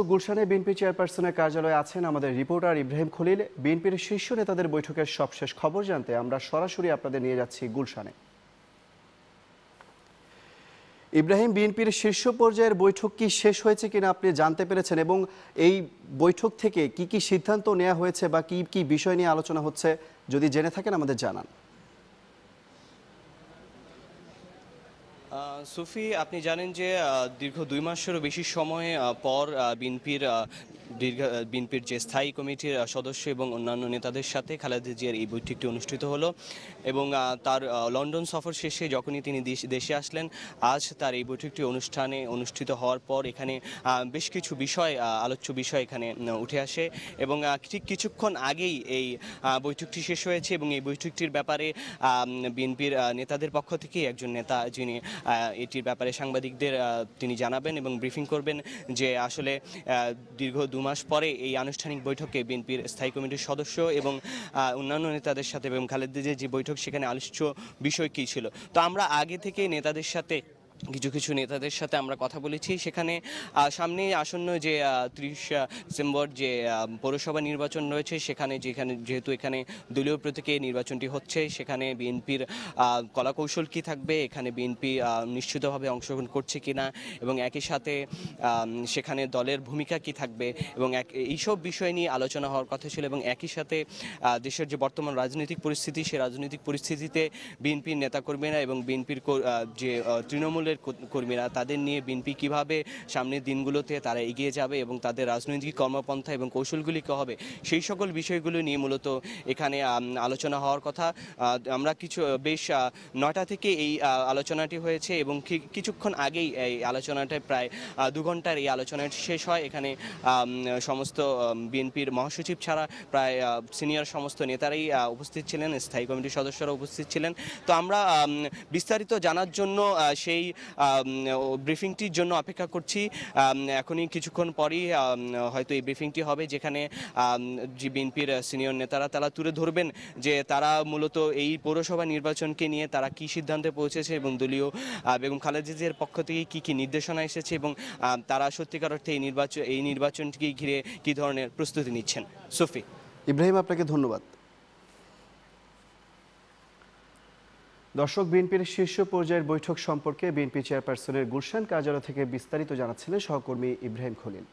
গুলশানে বিএনপি চেয়ারপারসনের কার্যালয়ে আছেন আমাদের রিপোর্টার ইব্রাহিম খলিল। বিএনপির শীর্ষ নেতাদের বৈঠকের সবশেষ খবর জানতে আমরা সরাসরি আপনাদের নিয়ে যাচ্ছি গুলশানে। ইব্রাহিম, বিএনপির শীর্ষ পর্যায়ের বৈঠক কি শেষ হয়েছে কিনা আপনি জানতে পেরেছেন, এবং এই বৈঠক থেকে কি কি সিদ্ধান্ত নেওয়া হয়েছে বা কি কি বিষয় নিয়ে আলোচনা হচ্ছে, যদি জেনে থাকেন আমাদের জানান। সুফি, আপনি জানেন যে দীর্ঘ 2 মাসেরও বেশি সময় পর বিএনপির যে স্থায়ী কমিটির সদস্য এবং অন্যান্য নেতাদের সাথে খালেদা জিয়ার এই বৈঠকটি অনুষ্ঠিত হলো এবং তার লন্ডন সফর শেষে যখনই তিনি দেশে আসলেন, আজ তার এই বৈঠকটি অনুষ্ঠিত হওয়ার পর এখানে বেশ কিছু আলোচ্য বিষয় এখানে উঠে আসে এবং ঠিক কিছুক্ষণ আগেই এই বৈঠকটি শেষ হয়েছে এবং এই বৈঠকটির ব্যাপারে বিএনপির নেতাদের পক্ষ থেকে একজন নেতা যিনি এটির ব্যাপারে সাংবাদিকদের তিনি জানাবেন এবং ব্রিফিং করবেন যে আসলে দীর্ঘ 2 মাস পরে এই আনুষ্ঠানিক বৈঠকে বিএনপির স্থায়ী কমিটির সদস্য এবং অন্যান্য নেতাদের সাথে এবং খালেদা জিয়ার যে বৈঠক সেখানে আলোচ্য বিষয় কী ছিল। তো আমরা আগে থেকে নেতাদের সাথে কিছু নেতাদের সাথে আমরা কথা বলেছি। সেখানে সামনে আসন্ন যে 30 ডিসেম্বর যে পৌরসভা নির্বাচন রয়েছে, যেহেতু এখানে দলীয় প্রতীকে নির্বাচনটি হচ্ছে, সেখানে বিএনপির কলাকৌশল কী থাকবে, এখানে বিএনপি নিশ্চিতভাবে অংশগ্রহণ করছে কিনা এবং একই সাথে সেখানে দলের ভূমিকা কী থাকবে এবং এইসব বিষয় নিয়ে আলোচনা হওয়ার কথা ছিল। এবং একই সাথে দেশের যে বর্তমান রাজনৈতিক পরিস্থিতি, সেই রাজনৈতিক পরিস্থিতিতে বিএনপির নেতাকর্মীরা এবং বিএনপির যে তৃণমূল কর্মীরা, তাদের নিয়ে বিএনপি কিভাবে সামনের দিনগুলোতে তারা এগিয়ে যাবে এবং তাদের রাজনৈতিক কর্মপন্থা এবং কৌশলগুলি কী হবে, সেই সকল বিষয়গুলো নিয়ে মূলত এখানে আলোচনা হওয়ার কথা। আমরা বেশ 9টা থেকে এই আলোচনাটি হয়েছে এবং কিছুক্ষণ আগেই এই আলোচনাটা প্রায় 2 ঘন্টার এই আলোচনাটি শেষ হয়। এখানে সমস্ত বিএনপির মহাসচিব ছাড়া প্রায় সিনিয়র সমস্ত নেতারাই উপস্থিত ছিলেন, স্থায়ী কমিটির সদস্যরা উপস্থিত ছিলেন। তো আমরা বিস্তারিত জানার জন্য সেই ব্রিফিংটির জন্য অপেক্ষা করছি। এখনই কিছুক্ষণ পরই হয়তো এই ব্রিফিংটি হবে, যেখানে যে বিএনপির সিনিয়র নেতারা তারা তুলে ধরবেন যে তারা মূলত এই পৌরসভা নির্বাচনকে নিয়ে তারা কি সিদ্ধান্তে পৌঁছেছে এবং দলীয় বেগম খালেদা জিয়ার পক্ষ থেকে কি কি নির্দেশনা এসেছে এবং তারা সত্যিকার অর্থে এই নির্বাচনকে ঘিরে কি ধরনের প্রস্তুতি নিচ্ছেন। সুফি। ইব্রাহিম, আপনাকে ধন্যবাদ। দর্শক, বিএনপির শীর্ষ পর্যায়ের বৈঠক সম্পর্কে বিএনপি চেয়ারপারসনের গুলশান কার্যালয় থেকে বিস্তারিত জানাচ্ছিলেন সহকর্মী ইব্রাহিম খলিল।